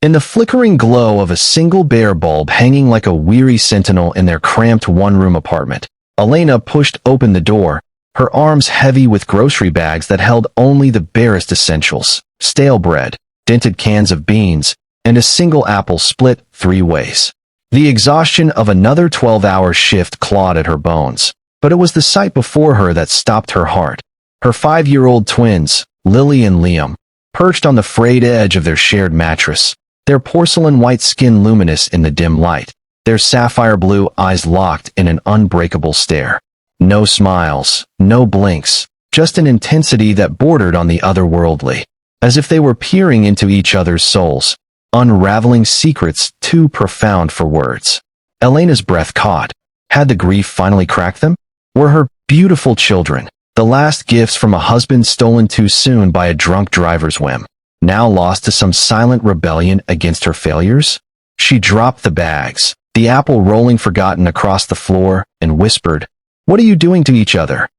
In the flickering glow of a single bare bulb hanging like a weary sentinel in their cramped one-room apartment, Elena pushed open the door, her arms heavy with grocery bags that held only the barest essentials: stale bread, dented cans of beans, and a single apple split 3 ways. The exhaustion of another 12-hour shift clawed at her bones, but it was the sight before her that stopped her heart. Her 5-year-old twins, Lily and Liam, perched on the frayed edge of their shared mattress, their porcelain white skin luminous in the dim light, their sapphire blue eyes locked in an unbreakable stare. No smiles, no blinks, just an intensity that bordered on the otherworldly, as if they were peering into each other's souls, unraveling secrets too profound for words. Elena's breath caught. Had the grief finally cracked them? Were her beautiful children, the last gifts from a husband stolen too soon by a drunk driver's whim, now lost to some silent rebellion against her failures? She dropped the bags, the apple rolling forgotten across the floor, and whispered, "What are you doing to each other?"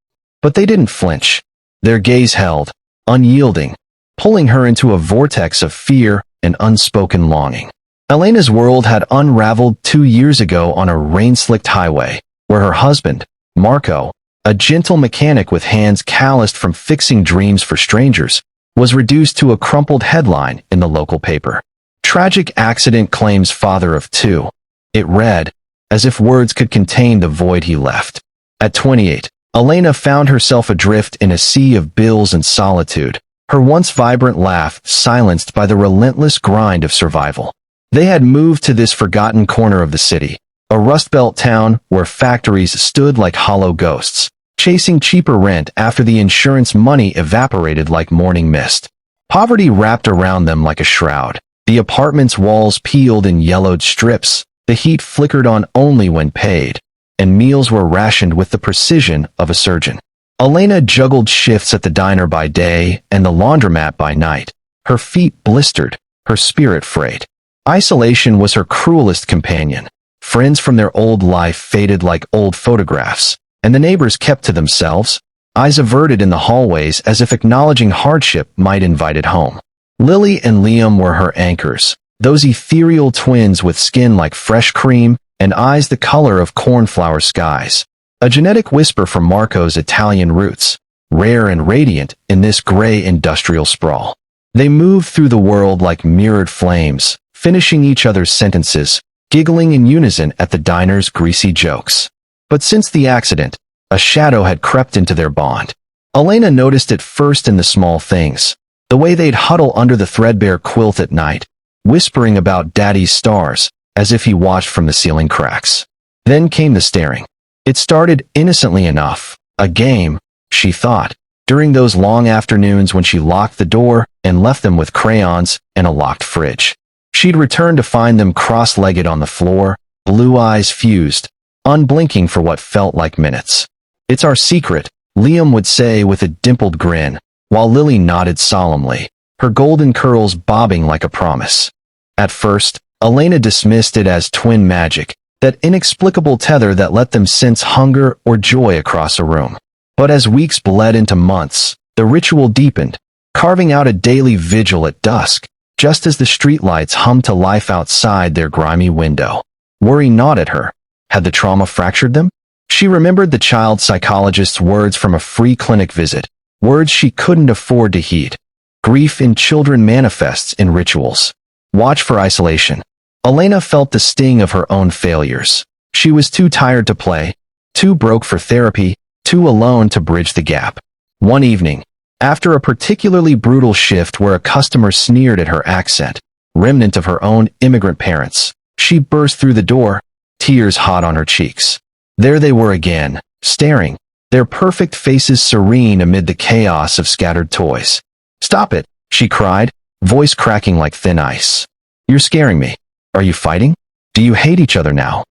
But they didn't flinch. Their gaze held, unyielding, pulling her into a vortex of fear and unspoken longing. Elena's world had unraveled 2 years ago on a rain-slicked highway, where her husband, Marco, a gentle mechanic with hands calloused from fixing dreams for strangers, was reduced to a crumpled headline in the local paper. "Tragic accident claims father of 2. It read, as if words could contain the void he left. At 28, Elena found herself adrift in a sea of bills and solitude, her once vibrant laugh silenced by the relentless grind of survival. They had moved to this forgotten corner of the city, a Rust Belt town where factories stood like hollow ghosts, chasing cheaper rent after the insurance money evaporated like morning mist. Poverty wrapped around them like a shroud. The apartment's walls peeled in yellowed strips, the heat flickered on only when paid, and meals were rationed with the precision of a surgeon. Elena juggled shifts at the diner by day and the laundromat by night, her feet blistered, her spirit frayed. Isolation was her cruelest companion. Friends from their old life faded like old photographs, and the neighbors kept to themselves, eyes averted in the hallways as if acknowledging hardship might invite it home. Lily and Liam were her anchors, those ethereal twins with skin like fresh cream and eyes the color of cornflower skies. A genetic whisper from Marco's Italian roots, rare and radiant in this gray industrial sprawl. They moved through the world like mirrored flames, finishing each other's sentences, giggling in unison at the diner's greasy jokes. But since the accident, a shadow had crept into their bond. Elena noticed it first in the small things, the way they'd huddle under the threadbare quilt at night, whispering about Daddy's stars, as if he watched from the ceiling cracks. Then came the staring. It started innocently enough, a game, she thought, during those long afternoons when she locked the door and left them with crayons and a locked fridge. She'd return to find them cross-legged on the floor, blue eyes fused, unblinking for what felt like minutes. "It's our secret," Liam would say with a dimpled grin, while Lily nodded solemnly, her golden curls bobbing like a promise. At first, Elena dismissed it as twin magic, that inexplicable tether that let them sense hunger or joy across a room. But as weeks bled into months, the ritual deepened, carving out a daily vigil at dusk, just as the streetlights hummed to life outside their grimy window. Worry gnawed at her. Had the trauma fractured them? She remembered the child psychologist's words from a free clinic visit, words she couldn't afford to heed. Grief in children manifests in rituals. Watch for isolation. Elena felt the sting of her own failures. She was too tired to play, too broke for therapy, too alone to bridge the gap. One evening, after a particularly brutal shift where a customer sneered at her accent, remnant of her own immigrant parents, she burst through the door, tears hot on her cheeks. There they were again, staring, their perfect faces serene amid the chaos of scattered toys. "Stop it," she cried, voice cracking like thin ice. "You're scaring me. Are you fighting? Do you hate each other now?"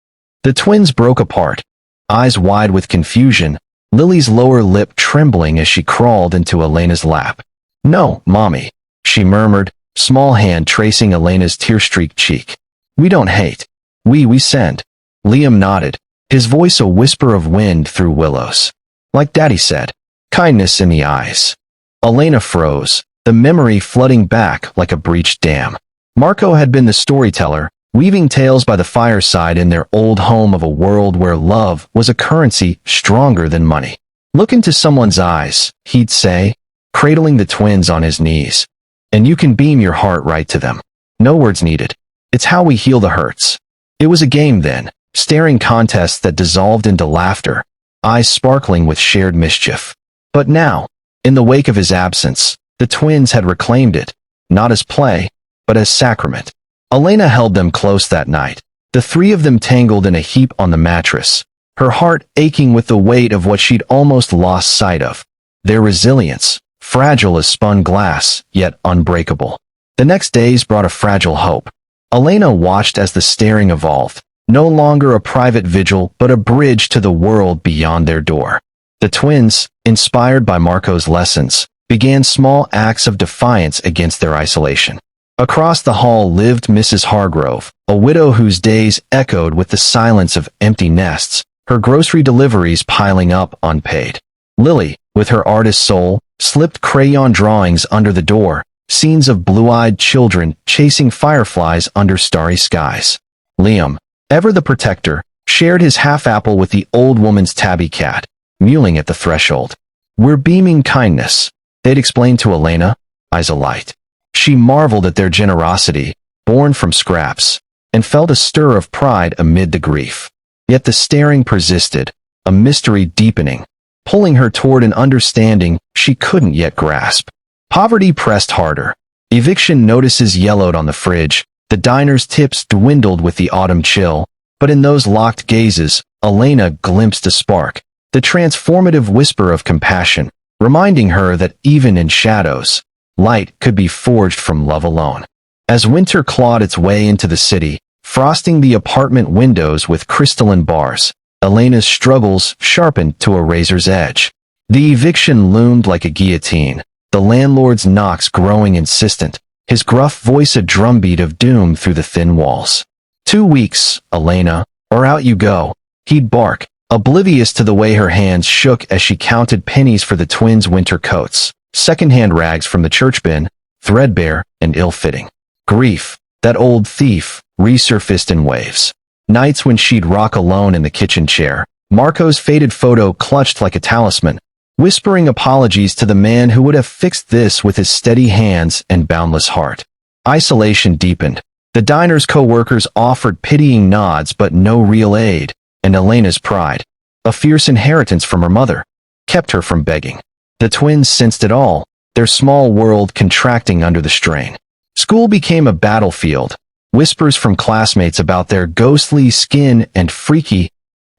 The twins broke apart, eyes wide with confusion, Lily's lower lip trembling as she crawled into Elena's lap. "No, Mommy," she murmured, small hand tracing Elena's tear-streaked cheek. "We don't hate. We send." Liam nodded, his voice a whisper of wind through willows. "Like Daddy said, kindness in the eyes." Elena froze, the memory flooding back like a breached dam. Marco had been the storyteller, weaving tales by the fireside in their old home of a world where love was a currency stronger than money. "Look into someone's eyes," he'd say, cradling the twins on his knees, "and you can beam your heart right to them. No words needed. It's how we heal the hurts." It was a game then, staring contests that dissolved into laughter, eyes sparkling with shared mischief. But now, in the wake of his absence, the twins had reclaimed it, not as play, but as sacrament. Elena held them close that night, the three of them tangled in a heap on the mattress, her heart aching with the weight of what she'd almost lost sight of. Their resilience, fragile as spun glass, yet unbreakable. The next days brought a fragile hope. Elena watched as the staring evolved, no longer a private vigil but a bridge to the world beyond their door. The twins, inspired by Marco's lessons, began small acts of defiance against their isolation. Across the hall lived Mrs. Hargrove, a widow whose days echoed with the silence of empty nests, her grocery deliveries piling up unpaid. Lily, with her artist soul, slipped crayon drawings under the door, scenes of blue-eyed children chasing fireflies under starry skies. Liam, ever the protector, shared his half-apple with the old woman's tabby cat, mewling at the threshold. "We're beaming kindness," they'd explained to Elena, eyes alight. She marveled at their generosity, born from scraps, and felt a stir of pride amid the grief. Yet the staring persisted, a mystery deepening, pulling her toward an understanding she couldn't yet grasp. Poverty pressed harder. Eviction notices yellowed on the fridge, the diner's tips dwindled with the autumn chill, but in those locked gazes, Elena glimpsed a spark, the transformative whisper of compassion, reminding her that even in shadows, light could be forged from love alone. As winter clawed its way into the city, frosting the apartment windows with crystalline bars, Elena's struggles sharpened to a razor's edge. The eviction loomed like a guillotine, the landlord's knocks growing insistent, his gruff voice a drumbeat of doom through the thin walls. "2 weeks, Elena, or out you go," he'd bark, oblivious to the way her hands shook as she counted pennies for the twins' winter coats. Second-hand rags from the church bin, threadbare and ill-fitting. Grief, that old thief, resurfaced in waves. Nights when she'd rock alone in the kitchen chair, Marco's faded photo clutched like a talisman, whispering apologies to the man who would have fixed this with his steady hands and boundless heart. Isolation deepened. The diner's co-workers offered pitying nods but no real aid, and Elena's pride, a fierce inheritance from her mother, kept her from begging. The twins sensed it all, their small world contracting under the strain. School became a battlefield, whispers from classmates about their ghostly skin and freaky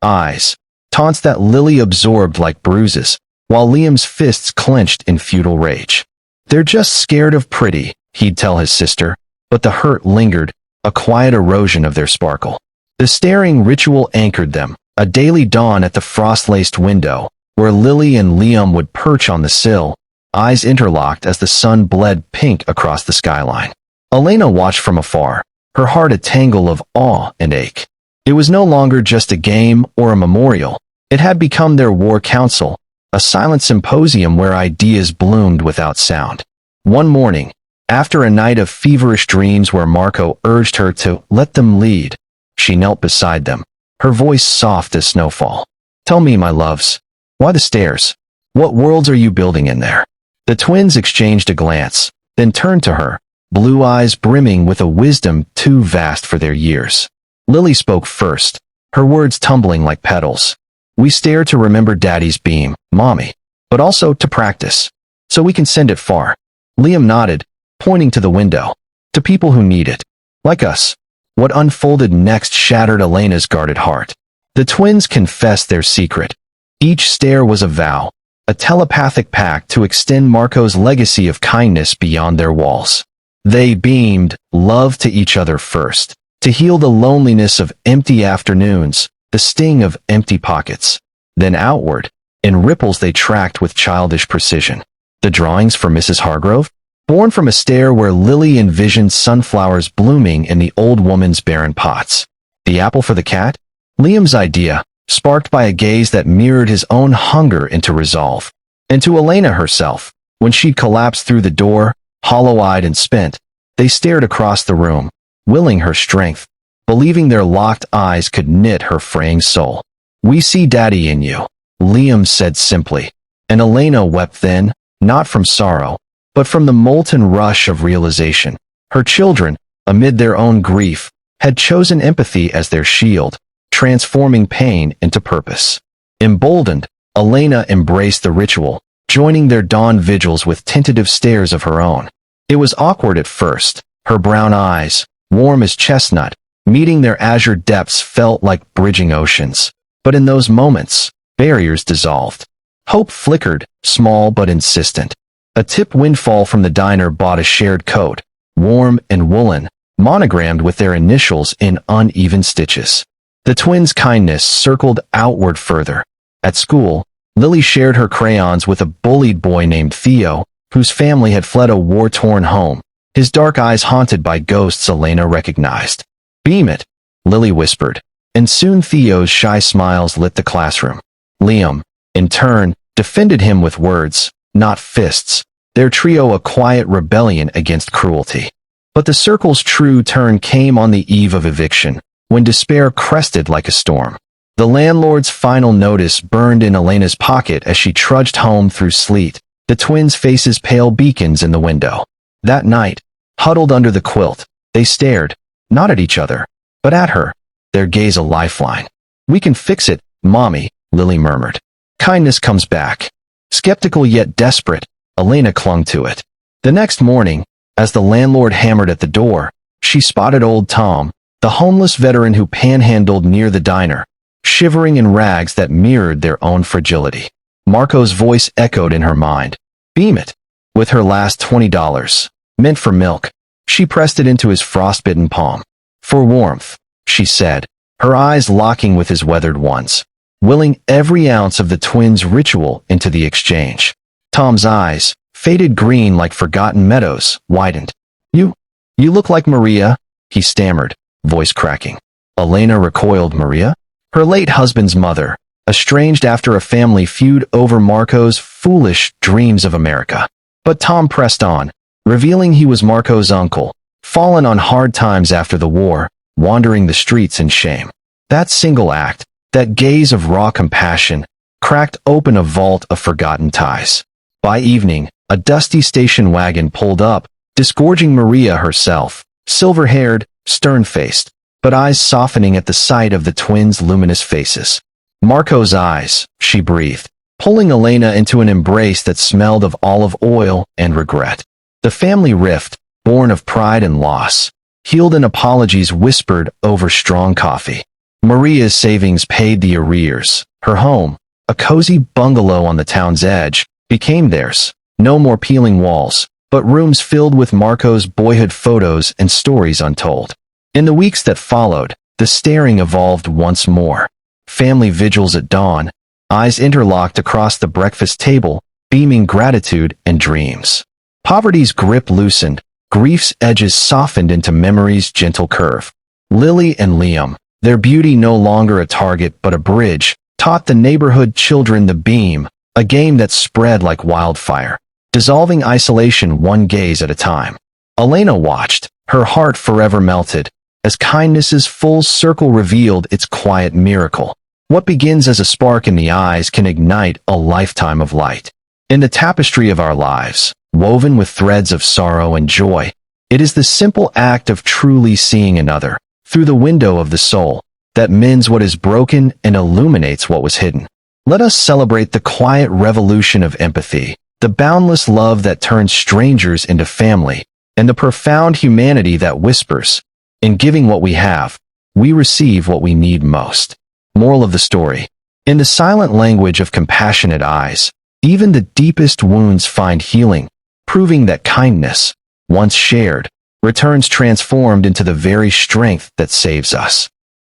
eyes, taunts that Lily absorbed like bruises, while Liam's fists clenched in futile rage. "They're just scared of pretty," he'd tell his sister, but the hurt lingered, a quiet erosion of their sparkle. The staring ritual anchored them, a daily dawn at the frost-laced window, where Lily and Liam would perch on the sill, eyes interlocked as the sun bled pink across the skyline. Elena watched from afar, her heart a tangle of awe and ache. It was no longer just a game or a memorial. It had become their war council, a silent symposium where ideas bloomed without sound. One morning, after a night of feverish dreams where Marco urged her to let them lead, she knelt beside them, her voice soft as snowfall. "Tell me, my loves, why the stairs? What worlds are you building in there?" The twins exchanged a glance, then turned to her, blue eyes brimming with a wisdom too vast for their years. Lily spoke first, her words tumbling like petals. "We stare to remember Daddy's beam, Mommy, but also to practice, so we can send it far." Liam nodded, pointing to the window. "To people who need it. Like us." What unfolded next shattered Elena's guarded heart. The twins confessed their secret. Each stare was a vow, a telepathic pact to extend Marco's legacy of kindness beyond their walls. They beamed love to each other first, to heal the loneliness of empty afternoons, the sting of empty pockets. Then outward, in ripples they tracked with childish precision. The drawings for Mrs. Hargrove? Born from a stare where Lily envisioned sunflowers blooming in the old woman's barren pots. The apple for the cat? Liam's idea, sparked by a gaze that mirrored his own hunger into resolve. And to Elena herself, when she'd collapsed through the door, hollow-eyed and spent, They stared across the room, willing her strength, believing their locked eyes could knit her fraying soul. "We see Daddy in you," Liam said simply, and Elena wept then, not from sorrow, but from the molten rush of realization. Her children, amid their own grief, had chosen empathy as their shield, transforming pain into purpose. Emboldened, Elena embraced the ritual, joining their dawn vigils with tentative stares of her own. It was awkward at first. Her brown eyes, warm as chestnut, meeting their azure depths felt like bridging oceans. But in those moments, barriers dissolved. Hope flickered, small but insistent. A tip windfall from the diner bought a shared coat, warm and woolen, monogrammed with their initials in uneven stitches. The twins' kindness circled outward further. At school, Lily shared her crayons with a bullied boy named Theo, whose family had fled a war-torn home, his dark eyes haunted by ghosts Elena recognized. "Beam it," Lily whispered, and soon Theo's shy smiles lit the classroom. Liam, in turn, defended him with words, not fists, their trio a quiet rebellion against cruelty. But the circle's true turn came on the eve of eviction, when despair crested like a storm. The landlord's final notice burned in Elena's pocket as she trudged home through sleet, the twins' faces pale beacons in the window. That night, huddled under the quilt, they stared, not at each other, but at her, their gaze a lifeline. "We can fix it, Mommy," Lily murmured. Kindness comes back. Skeptical yet desperate, Elena clung to it. The next morning, as the landlord hammered at the door, she spotted old Tom, the homeless veteran who panhandled near the diner, shivering in rags that mirrored their own fragility. Marco's voice echoed in her mind. "Beam it." With her last $20, meant for milk, she pressed it into his frostbitten palm. "For warmth," she said, her eyes locking with his weathered ones, willing every ounce of the twins' ritual into the exchange. Tom's eyes, faded green like forgotten meadows, widened. You look like Maria," he stammered, voice cracking. Elena recoiled. Maria? Her late husband's mother, estranged after a family feud over Marco's foolish dreams of America. But Tom pressed on, revealing he was Marco's uncle, fallen on hard times after the war, wandering the streets in shame. That single act, that gaze of raw compassion, cracked open a vault of forgotten ties. By evening, a dusty station wagon pulled up, disgorging Maria herself, silver-haired, stern-faced, but eyes softening at the sight of the twins' luminous faces. "Marco's eyes," she breathed, pulling Elena into an embrace that smelled of olive oil and regret. The family rift, born of pride and loss, healed in apologies whispered over strong coffee. Maria's savings paid the arrears. Her home, a cozy bungalow on the town's edge, became theirs. No more peeling walls, but rooms filled with Marco's boyhood photos and stories untold. In the weeks that followed, the staring evolved once more. Family vigils at dawn, eyes interlocked across the breakfast table, beaming gratitude and dreams. Poverty's grip loosened, grief's edges softened into memory's gentle curve. Lily and Liam, their beauty no longer a target but a bridge, taught the neighborhood children the beam, a game that spread like wildfire, dissolving isolation one gaze at a time. Elena watched, her heart forever melted, as kindness's full circle revealed its quiet miracle. What begins as a spark in the eyes can ignite a lifetime of light. In the tapestry of our lives, woven with threads of sorrow and joy, it is the simple act of truly seeing another, through the window of the soul, that mends what is broken and illuminates what was hidden. Let us celebrate the quiet revolution of empathy, the boundless love that turns strangers into family, and the profound humanity that whispers, "In giving what we have, we receive what we need most." Moral of the story: in the silent language of compassionate eyes, even the deepest wounds find healing, proving that kindness, once shared, returns transformed into the very strength that saves us.